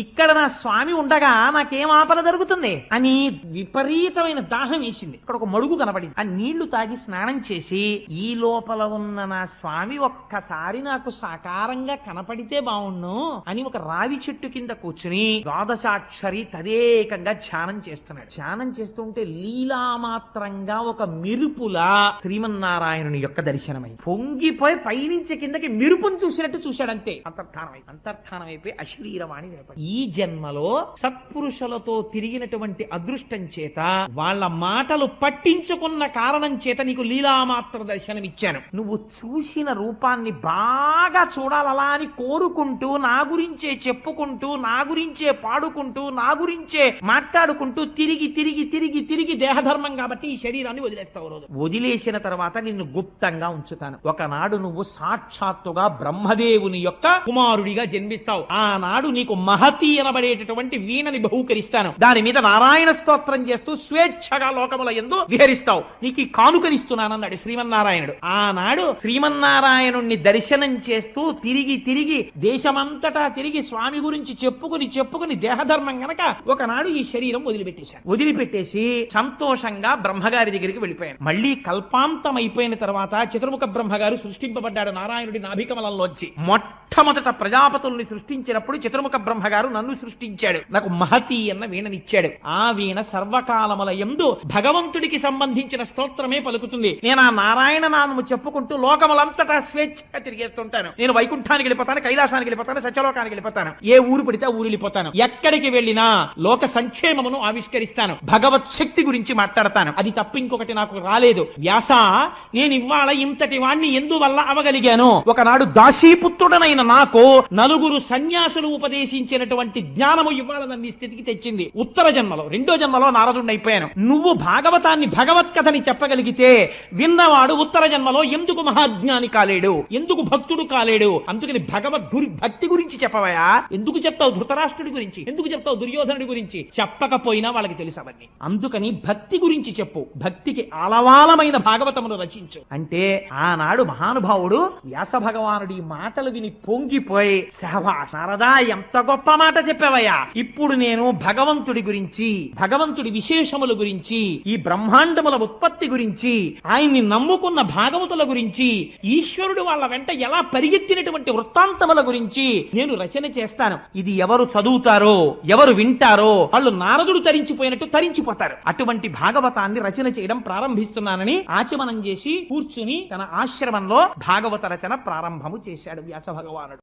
ఇక్కడ నా స్వామి ఉండగా నాకేం ఆపద జరుగుతుంది అని విపరీతమైన దాహం వేసింది. ఇక్కడ ఒక మడుగు కనపడింది. ఆ నీళ్లు తాగి స్నానం చేసి ఈ లోపల ఉన్న నా స్వామి ఒక్కసారి నాకు సాకారంగా కనపడితే బావుణ్ణు అని ఒక రావి చెట్టు కింద కూర్చుని ద్వాదశాక్షరి తదేకంగా ధ్యానం చేస్తున్నాడు. ధ్యానం చేస్తుంటే లీలామాత్రంగా ఒక మెరుపులా శ్రీమన్నారాయణుని యొక్క దర్శనమై పొంగిపోయి పైనుంచి కిందకి మెరుపును చూసినట్టు చూశాడంతే. అంతర్ధానం అయిపోయి అశరీరవాణి నిలబడి ఈ జన్మలో సత్పురుషులతో తిరిగినటువంటి అదృష్టం చేత వాళ్ళ మాటలు పట్టించుకున్న కారణం చేత నీకు లీలామాత్ర దర్శనం ఇచ్చాను. నువ్వు చూసిన రూపాన్ని బాగా చూడాలలా అని కోరుకుంటూ నా గురించే చెప్పుకుంటూ నా గురించే పాడుకుంటూ నా గురించే మాట్లాడుకుంటూ తిరిగి తిరిగి తిరిగి తిరిగి దేహధర్మం కాబట్టి ఈ శరీరాన్ని వదిలేస్తావు. రోజు వదిలేసిన తర్వాత నిన్ను గుప్తంగా ఉంచుతాను. ఒకనాడు నువ్వు సాక్షాత్తుగా బ్రహ్మదేవుని యొక్క కుమారుడిగా జన్మిస్తావు. ఆనాడు నీకు మహతి అనబడేటటువంటి వీణని బహూకరిస్తాను. దాని మీద నారాయణ స్తోత్రం చేస్తూ స్వేచ్ఛగా లోకముల యందు విహరిస్తావు. నీకు కానుకనిస్తున్నానన్నాడు శ్రీమన్నారాయణుడు. ఆనాడు శ్రీమన్నారాయణుణ్ణి దర్శనం చేస్తూ తిరిగి తిరిగి దేశమంతటా తిరిగి స్వామి గురించి చెప్పుకుని దేహధర్మం గనక ఒకనాడు ఈ శరీరం వదిలిపెట్టేసి సంతోషంగా బ్రహ్మగారి దగ్గరికి వెళ్ళిపోయాను. మళ్ళీ కల్పాంతం అయిపోయిన తర్వాత చతుర్ముఖ బ్రహ్మగారు సృష్టింపబడ్డాడు నారాయణుడి నాభికమలంలోంచి. మొట్టమొదట ప్రజాపతుల్ని సృష్టించినప్పుడు చతుర్ముఖ బ్రహ్మగారు నన్ను సృష్టించాడు. నాకు మహతి అన్న వీణనిచ్చాడు. ఆ వీణ సర్వకాలముల యందు భగవంతుడికి సంబంధించిన స్తోత్రమే పలుకుతుంది. నేను ఆ నారాయణ నామము చెప్పుకుంటూ లోకములంతటా స్వేచ్ఛగా తిరిగేస్తుంటాను. నేను వైకుంఠానికి వెళ్ళిపోతాను, కైలాసానికి వెళ్ళిపోతాను, సత్యలోకానికి వెళ్ళిపోతాను. ఏ ఊరు పడితే ఊరు వెళ్ళిపోతాను. ఎక్కడికి వెళ్ళినా లోక సంక్షేమమును ఆవిష్కరిస్తాను. భగవత్ శక్తి గురించి మాట్లాడతాను. అది తప్ప ఇంకొకటి నాకు రాలేదు. వ్యాస, నేను ఇవాళ ఇంతటి వాణ్ణి ఎందువల్ల అవగలిగాను? ఒకనాడు దాసీపుత్రుడనైన నాకు నలుగురు సన్యాసులు ఉపదేశించినటువంటి జ్ఞానము ఇవాళ నన్ను ఈ స్థితికి తెచ్చింది. ఉత్తర జన్మలో, రెండో జన్మలో నారదుడిని అయిపోయాను. నువ్వు భాగవతాన్ని భగవత్కథని చెప్పగలిగితే విన్నవాడు ఉత్తర జన్మలో ఎందుకు మహాజ్ఞాని కాలేడు, ఎందుకు భక్తుడు కాలేడు? అందుకని భక్తి గురించి చెప్పవయా? ఎందుకు చెప్తావు ధృతరాష్ట్రుడి గురించి? ఎందుకు చెప్తావు దుర్యోధనుడి గురించి? చెప్పకపోయినా వాళ్ళకి తెలుసు అవన్నీ. అందుకని భక్తి గురించి చెప్పు. భక్తికి ఆలవాలమైన భాగవతమును రచించు అంటే ఆనాడు మహానుభావుడు వ్యాస భగవానుడి మాటలు విని పొంగిపోయి, శభాష్ నారదా, ఎంత గొప్ప మాట చెప్పావయ్యా. ఇప్పుడు నేను భగవంతుడి గురించి, భగవంతుడి విశేషముల గురించి, ఈ బ్రహ్మాండముల ఉత్పత్తి గురించి, ఆయన్ని నమ్ముకున్న భాగవతుల గురించి, ఈశ్వరుడు వాళ్ళ వెంట ఎలా పరిగెత్తినటువంటి వృత్తాంతముల గురించి నేను రచన చేస్తాను. ఇది ఎవరు చదువుతారో, ఎవరు వింటారో వాళ్ళు నారదుడు తరించిపోయినట్టు తరించిపోతారు. అటువంటి భాగవతాన్ని రచన చేయడం ప్రారంభిస్తున్నానని ఆచమనం చేసి కూర్చుని తన ఆశ్రమంలో భాగవత రచన ప్రారంభము చేశాడు వ్యాస భగవానుడు.